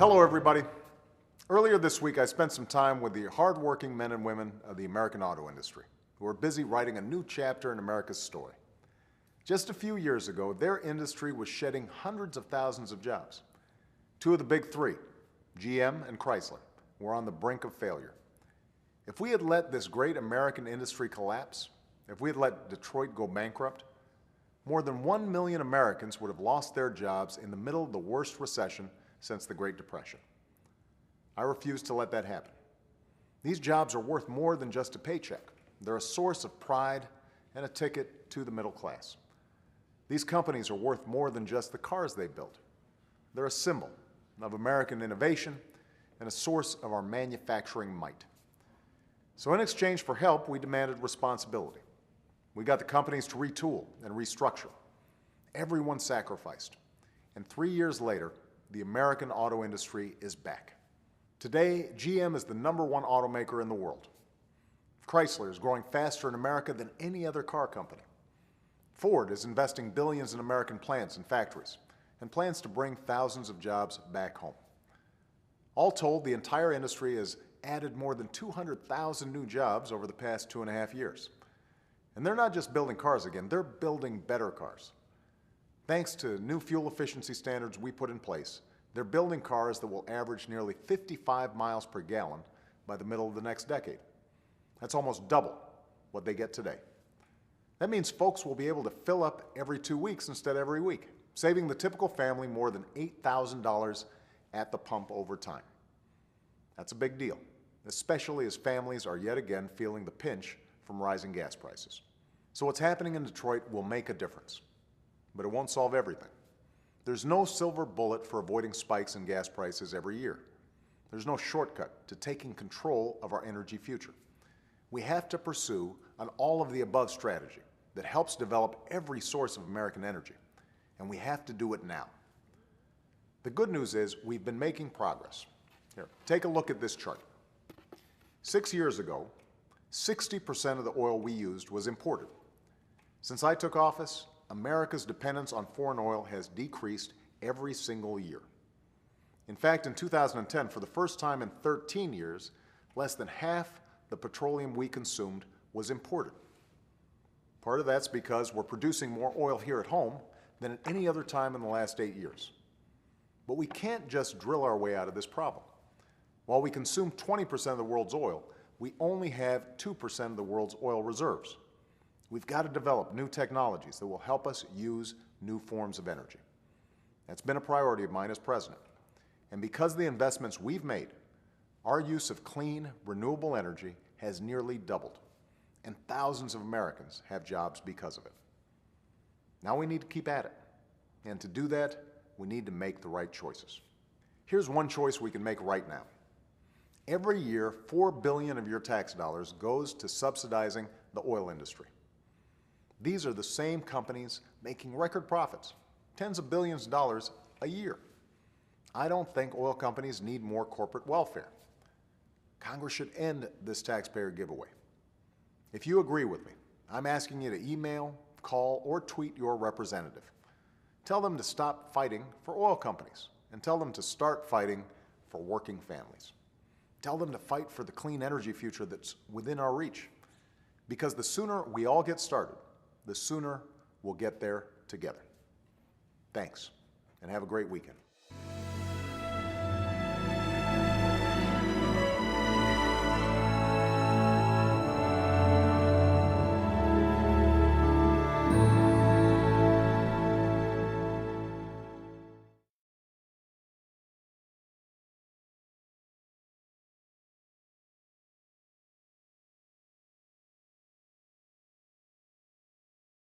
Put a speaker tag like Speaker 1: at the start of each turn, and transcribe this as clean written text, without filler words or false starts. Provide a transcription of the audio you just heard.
Speaker 1: Hello, everybody. Earlier this week, I spent some time with the hardworking men and women of the American auto industry who are busy writing a new chapter in America's story. Just a few years ago, their industry was shedding hundreds of thousands of jobs. Two of the big three, GM and Chrysler, were on the brink of failure. If we had let this great American industry collapse, if we had let Detroit go bankrupt, more than 1 million Americans would have lost their jobs in the middle of the worst recession since the Great Depression. I refuse to let that happen. These jobs are worth more than just a paycheck. They're a source of pride and a ticket to the middle class. These companies are worth more than just the cars they build. They're a symbol of American innovation and a source of our manufacturing might. So in exchange for help, we demanded responsibility. We got the companies to retool and restructure. Everyone sacrificed. And 3 years later, the American auto industry is back. Today, GM is the #1 automaker in the world. Chrysler is growing faster in America than any other car company. Ford is investing billions in American plants and factories and plans to bring thousands of jobs back home. All told, the entire industry has added more than 200,000 new jobs over the past 2.5 years. And they're not just building cars again, they're building better cars. Thanks to new fuel efficiency standards we put in place, they're building cars that will average nearly 55 miles per gallon by the middle of the next decade. That's almost double what they get today. That means folks will be able to fill up every 2 weeks instead of every week, saving the typical family more than $8,000 at the pump over time. That's a big deal, especially as families are yet again feeling the pinch from rising gas prices. So what's happening in Detroit will make a difference, but it won't solve everything. There's no silver bullet for avoiding spikes in gas prices every year. There's no shortcut to taking control of our energy future. We have to pursue an all-of-the-above strategy that helps develop every source of American energy, and we have to do it now. The good news is we've been making progress. Here, take a look at this chart. 6 years ago, 60% of the oil we used was imported. Since I took office, America's dependence on foreign oil has decreased every single year. In fact, in 2010, for the first time in 13 years, less than half the petroleum we consumed was imported. Part of that's because we're producing more oil here at home than at any other time in the last 8 years. But we can't just drill our way out of this problem. While we consume 20% of the world's oil, we only have 2% of the world's oil reserves. We've got to develop new technologies that will help us use new forms of energy. That's been a priority of mine as president. And because of the investments we've made, our use of clean, renewable energy has nearly doubled, and thousands of Americans have jobs because of it. Now we need to keep at it, and to do that, we need to make the right choices. Here's one choice we can make right now. Every year, $4 billion of your tax dollars goes to subsidizing the oil industry. These are the same companies making record profits, tens of billions of dollars a year. I don't think oil companies need more corporate welfare. Congress should end this taxpayer giveaway. If you agree with me, I'm asking you to email, call, or tweet your representative. Tell them to stop fighting for oil companies and tell them to start fighting for working families. Tell them to fight for the clean energy future that's within our reach. Because the sooner we all get started, the sooner we'll get there together. Thanks, and have a great weekend.